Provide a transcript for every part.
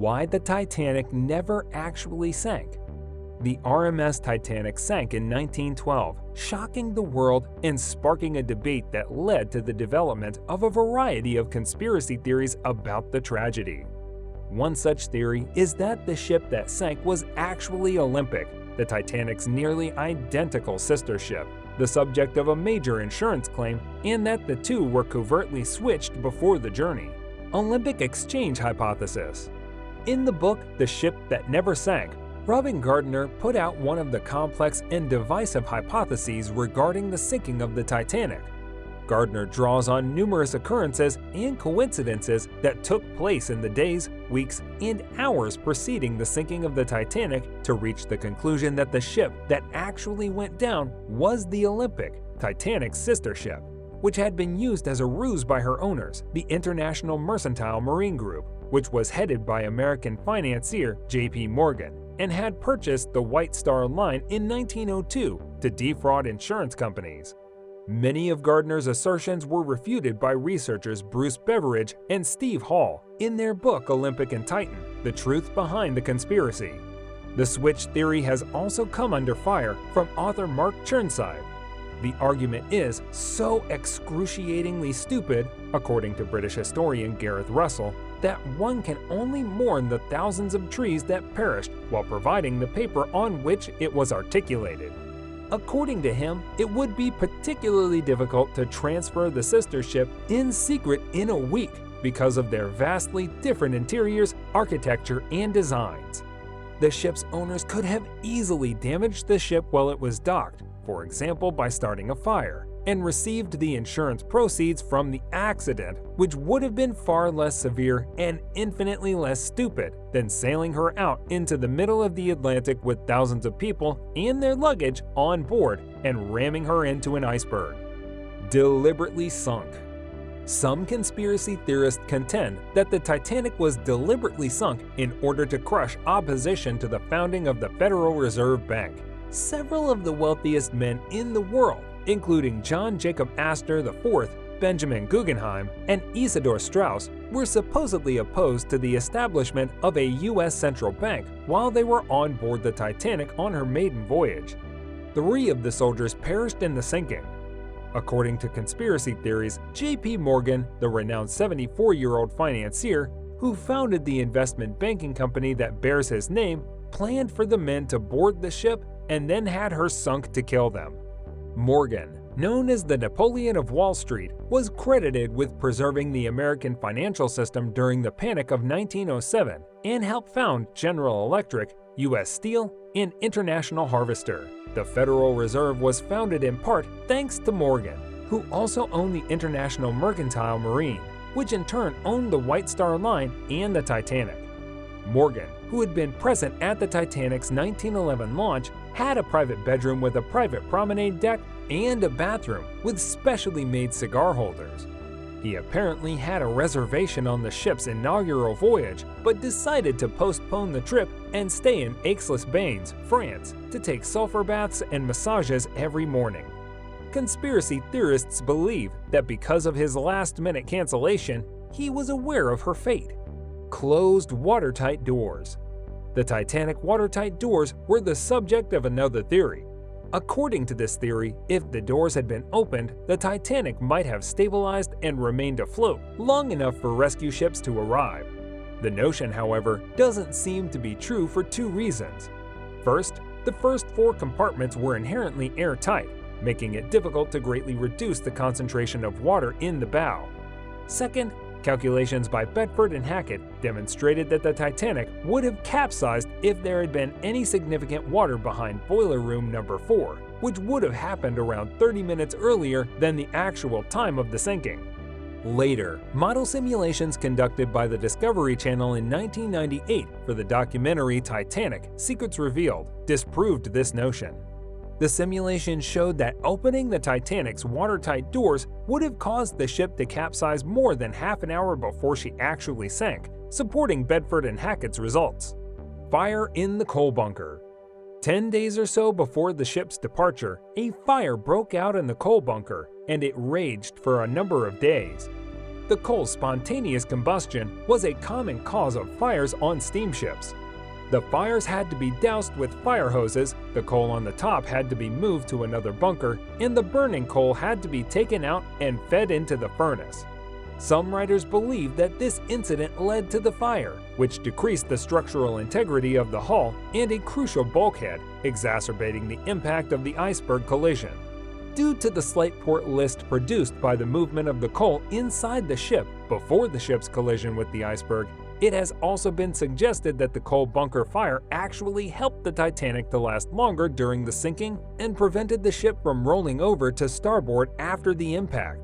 why the Titanic never actually sank. The RMS Titanic sank in 1912, shocking the world and sparking a debate that led to the development of a variety of conspiracy theories about the tragedy. One such theory is that the ship that sank was actually Olympic, the Titanic's nearly identical sister ship, the subject of a major insurance claim, and that the two were covertly switched before the journey. Olympic exchange hypothesis. In the book The Ship That Never Sank, Robin Gardner put out one of the complex and divisive hypotheses regarding the sinking of the Titanic. Gardner draws on numerous occurrences and coincidences that took place in the days, weeks, and hours preceding the sinking of the Titanic to reach the conclusion that the ship that actually went down was the Olympic, Titanic's sister ship, which had been used as a ruse by her owners, the International Mercantile Marine Group, which was headed by American financier J.P. Morgan, and had purchased the White Star Line in 1902 to defraud insurance companies. Many of Gardner's assertions were refuted by researchers Bruce Beveridge and Steve Hall in their book Olympic and Titan: The Truth Behind the Conspiracy. The switch theory has also come under fire from author Mark Chirnside. The argument is so excruciatingly stupid, according to British historian Gareth Russell, that one can only mourn the thousands of trees that perished while providing the paper on which it was articulated. According to him, it would be particularly difficult to transfer the sister ship in secret in a week because of their vastly different interiors, architecture, and designs. The ship's owners could have easily damaged the ship while it was docked, for example by starting a fire, and received the insurance proceeds from the accident, which would have been far less severe and infinitely less stupid than sailing her out into the middle of the Atlantic with thousands of people and their luggage on board and ramming her into an iceberg. Deliberately sunk. Some conspiracy theorists contend that the Titanic was deliberately sunk in order to crush opposition to the founding of the Federal Reserve Bank. Several of the wealthiest men in the world, including John Jacob Astor IV, Benjamin Guggenheim, and Isidor Straus, were supposedly opposed to the establishment of a U.S. central bank while they were on board the Titanic on her maiden voyage. 3 of the soldiers perished in the sinking. According to conspiracy theories, J.P. Morgan, the renowned 74-year-old financier who founded the investment banking company that bears his name, planned for the men to board the ship and then had her sunk to kill them. Morgan, known as the Napoleon of Wall Street, was credited with preserving the American financial system during the Panic of 1907 and helped found General Electric, U.S. Steel, and International Harvester. The Federal Reserve was founded in part thanks to Morgan, who also owned the International Mercantile Marine, which in turn owned the White Star Line and the Titanic. Morgan, who had been present at the Titanic's 1911 launch, had a private bedroom with a private promenade deck and a bathroom with specially made cigar holders. He apparently had a reservation on the ship's inaugural voyage, but decided to postpone the trip and stay in Aix-les-Bains, France, to take sulfur baths and massages every morning. Conspiracy theorists believe that because of his last-minute cancellation, he was aware of her fate. Closed watertight doors. The Titanic watertight doors were the subject of another theory. According to this theory, if the doors had been opened, the Titanic might have stabilized and remained afloat long enough for rescue ships to arrive. The notion, however, doesn't seem to be true for 2 reasons. First, the first 4 compartments were inherently airtight, making it difficult to greatly reduce the concentration of water in the bow. Second, calculations by Bedford and Hackett demonstrated that the Titanic would have capsized if there had been any significant water behind boiler room number 4, which would have happened around 30 minutes earlier than the actual time of the sinking. Later, model simulations conducted by the Discovery Channel in 1998 for the documentary Titanic: Secrets Revealed disproved this notion. The simulation showed that opening the Titanic's watertight doors would have caused the ship to capsize more than half an hour before she actually sank, supporting Bedford and Hackett's results. Fire in the coal bunker. 10 days or so before the ship's departure, a fire broke out in the coal bunker, and it raged for a number of days. The coal's spontaneous combustion was a common cause of fires on steamships. The fires had to be doused with fire hoses, the coal on the top had to be moved to another bunker, and the burning coal had to be taken out and fed into the furnace. Some writers believe that this incident led to the fire, which decreased the structural integrity of the hull and a crucial bulkhead, exacerbating the impact of the iceberg collision. Due to the slight port list produced by the movement of the coal inside the ship before the ship's collision with the iceberg, it has also been suggested that the coal bunker fire actually helped the Titanic to last longer during the sinking and prevented the ship from rolling over to starboard after the impact.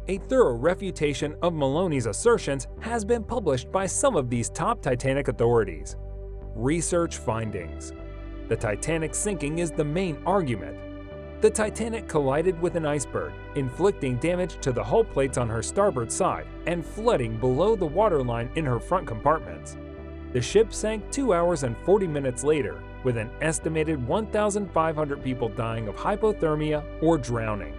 A thorough refutation of Maloney's assertions has been published by some of these top Titanic authorities. Research findings. The Titanic sinking is the main argument. The Titanic collided with an iceberg, inflicting damage to the hull plates on her starboard side and flooding below the waterline in her front compartments. The ship sank 2 hours and 40 minutes later, with an estimated 1,500 people dying of hypothermia or drowning.